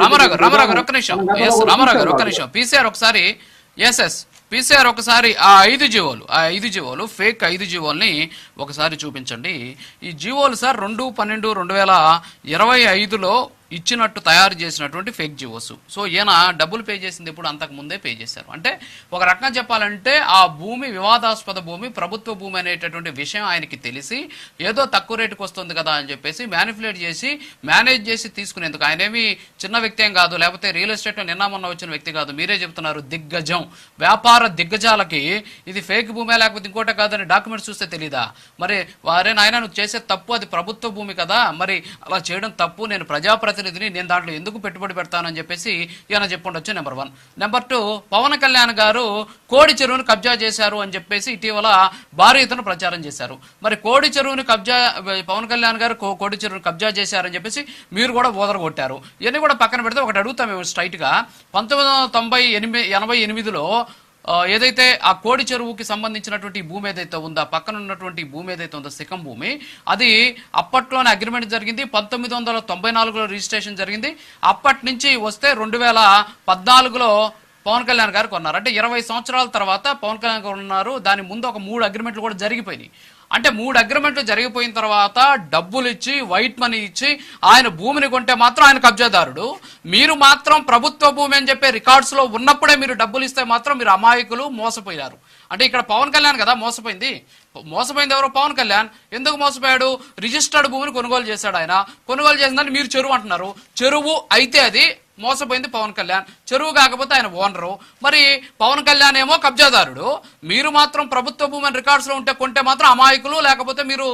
రామారావు ఒక్క నిమిషం. రామారావు ఒక్క నిమిషం. పీసీఆర్ ఒకసారి పీసీఆర్ ఒకసారి ఆ 5 జీవోలు ఫేక్ 5 జీవోల్ని ఒకసారి చూపించండి. ఈ జీవోలు సార్ 2/12/2025లో ఇచ్చినట్టు తయారు చేసినటువంటి ఫేక్ జీవోస్. సో ఈయన డబ్బులు పే చేసింది ఇప్పుడు అంతకు ముందే పే చేశారు. అంటే ఒక రకంగా చెప్పాలంటే ఆ భూమి వివాదాస్పద భూమి, ప్రభుత్వ భూమి అనేటటువంటి విషయం ఆయనకి తెలిసి ఏదో తక్కువ రేటుకు వస్తుంది కదా అని చెప్పేసి మ్యానిపులేట్ చేసి మేనేజ్ చేసి తీసుకునేందుకు, ఆయనేమి చిన్న వ్యక్తి ఏం కాదు, లేకపోతే రియల్ ఎస్టేట్ నిన్న మొన్న వచ్చిన వ్యక్తి కాదు. మీరే చెప్తున్నారు దిగ్గజం, వ్యాపార దిగ్గజాలకి ఇది ఫేక్ భూమే లేకపోతే ఇంకోటే కాదని డాక్యుమెంట్స్ చూస్తే తెలీదా? మరి వారే నాయన నువ్వు చేసే తప్పు, అది ప్రభుత్వ భూమి కదా, మరి అలా చేయడం తప్పు, నేను ప్రజాప్రతినిధిని, నేను దాంట్లో ఎందుకు పెట్టుబడి పెడతానని చెప్పేసి ఈయన చెప్పుండొచ్చు. నెంబర్ 1. నెంబర్ 2, పవన్ కళ్యాణ్ గారు కోడి చెరువును కబ్జా చేశారు అని చెప్పేసి ఇటీవల భారీ ఎత్తున ప్రచారం చేశారు. మరి కోడి చెరువుని పవన్ కళ్యాణ్ గారు కోడి చెరువును కబ్జా చేశారని చెప్పేసి మీరు కూడా ఓదరగొట్టారు. ఇవన్నీ కూడా పక్కన పెడితే ఒకటి అడుగుతాం మేము స్ట్రైట్ గా. 1988లో ఏదైతే ఆ కోడి చెరువుకి సంబంధించినటువంటి భూమి ఏదైతే ఉందో, పక్కన ఉన్నటువంటి భూమి ఏదైతే ఉందో సిక్కం భూమి, అది అప్పట్లోనే అగ్రిమెంట్ జరిగింది. 1994లో రిజిస్ట్రేషన్ జరిగింది. అప్పటి నుంచి వస్తే 2014లో పవన్ కళ్యాణ్ గారు కొన్నారు. అంటే 20 సంవత్సరాల తర్వాత పవన్ కళ్యాణ్ గారు ఉన్నారు. దాని ముందు ఒక 3 అగ్రిమెంట్లు కూడా జరిగిపోయినాయి. అంటే 3 అగ్రిమెంట్లు జరిగిపోయిన తర్వాత డబ్బులు ఇచ్చి, వైట్ మనీ ఇచ్చి ఆయన భూమిని కొంటే మాత్రం ఆయన కబ్జాదారుడు. మీరు మాత్రం ప్రభుత్వ భూమి అని చెప్పే రికార్డ్స్ లో ఉన్నప్పుడే మీరు డబ్బులు ఇస్తే మాత్రం మీరు అమాయకులు, మోసపోయారు. అంటే ఇక్కడ పవన్ కళ్యాణ్ కదా మోసపోయింది ఎవరు? పవన్ కళ్యాణ్. ఎందుకు మోసపోయాడు? రిజిస్టర్డ్ భూమిని కొనుగోలు చేశాడు ఆయన. కొనుగోలు చేసిందని మీరు చెరువు అంటున్నారు. చెరువు అయితే అది మోసపోయింది పవన్ కళ్యాణ్, చెరువు కాకపోతే ఆయన ఓనరు. మరి పవన్ కళ్యాణ్ ఏమో కబ్జాదారుడు, మీరు మాత్రం ప్రభుత్వ భూమి రికార్డ్స్ లో ఉంటే కొంటే మాత్రం అమాయకులు, లేకపోతే మీరు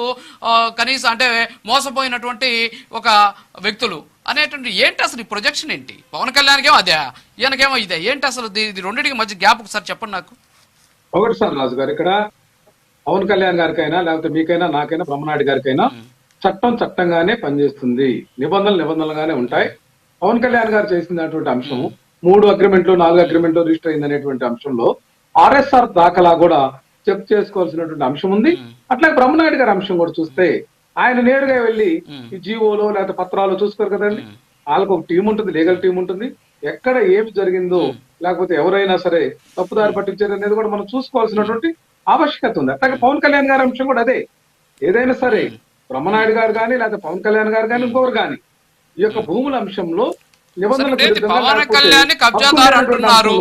కనీసం అంటే మోసపోయినటువంటి ఒక వ్యక్తులు అనేటువంటి. ఏంటి అసలు ఈ ప్రొజెక్షన్ ఏంటి? పవన్ కళ్యాణ్కేమో అదే, ఈయనకేమో ఇదే. ఏంటి అసలు ఇది రెండింటికి మధ్య గ్యాప్ ఒకసారి చెప్పండి నాకు. ఒకటి సార్ రాజు గారు, ఇక్కడ పవన్ కళ్యాణ్ గారికైనా లేకపోతే మీకైనా నాకైనా బ్రహ్మనాయుడు గారికైనా చట్టం చట్టంగానే పనిచేస్తుంది, నిబంధనలుగానే ఉంటాయి. పవన్ కళ్యాణ్ గారు చేసినటువంటి అంశం 3 అగ్రిమెంట్లు 4 అగ్రిమెంట్లు రిజిస్టర్ అయింది అనేటువంటి అంశంలో ఆర్ఎస్ఆర్ దాఖలా కూడా చెక్ చేసుకోవాల్సినటువంటి అంశం ఉంది. అట్లాగే బ్రహ్మనాయుడు గారి అంశం కూడా చూస్తే ఆయన నేరుగా వెళ్ళి ఈ జీవోలో లేకపోతే పత్రాలు చూసుకోరు కదండి. వాళ్ళకు ఒక టీం ఉంటుంది, లీగల్ టీం ఉంటుంది. ఎక్కడ ఏమి జరిగిందో లేకపోతే ఎవరైనా సరే తప్పుదారి పట్టించారు అనేది కూడా మనం చూసుకోవాల్సినటువంటి ఆవశ్యకత ఉంది. అట్లాగే పవన్ కళ్యాణ్ గారి అంశం కూడా అదే. ఏదైనా సరే బ్రహ్మనాయుడు గారు కానీ లేకపోతే పవన్ కళ్యాణ్ గారు కానీ ఇంకొకరు కానీ ఈ యొక్క భూముల అంశంలో పవన్ కళ్యాణ్ కబ్జాదారు అంటున్నారు.